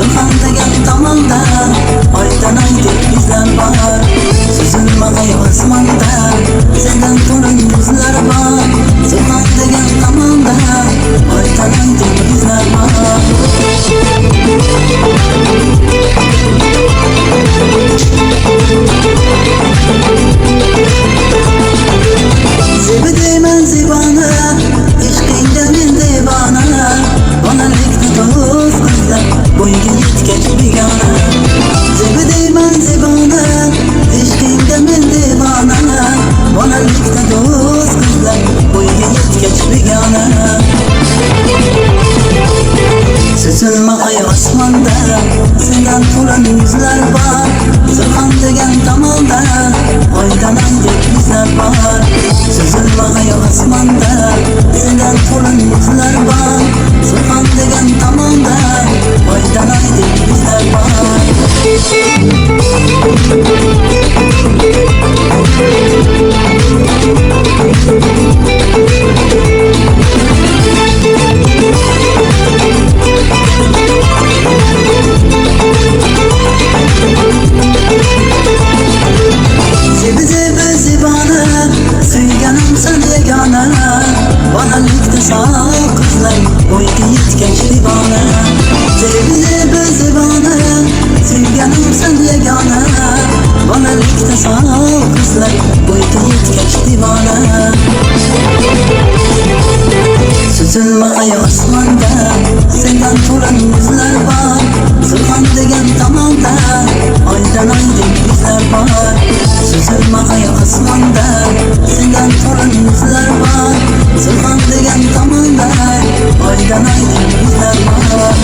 Surxon degan tomonda oydan oydek yuzlar bor. Suzilmag'ay osmonda sendan to'lin yuzlar bor. Surxon degan tomonda oydan oydek yuzlar bor. Zebi deyman zibona, ishqingda men devona. Onalikni to'z qizlar bo'yiga yetgach begona. Zebi deyman zibona, ishqingda men devona. Onalikni to'z qizlar bo'yiga yetgach begona. Suzilmag'ay osmonda sendan to'lin yuzlar bor. Surxon degan tomonda oydan oydek yuzlar bor. Suzilmag'ay osmonda sendan to'lin yuzlar bor. Surxon degan tomonda oydan oydek yuzlar bor. Zebi zebi zibona, suyganim sen yegona. Onalikda sog' qizlar bo'yiga yetgach divona. Zebi zebi zibona, suyganim sen yegona. Onalikda sog' qizlar bo'yiga yetgach divona. Suzilmag'ay osmonda sendan to'lin yuzlar bor. Surxon degan tomonda oydan oydek yuzlar bor. Suzilmag'ay osmonda sendan to'lin yuzlar bor. Surxon degan tomonda oydan oydek yuzlar bor.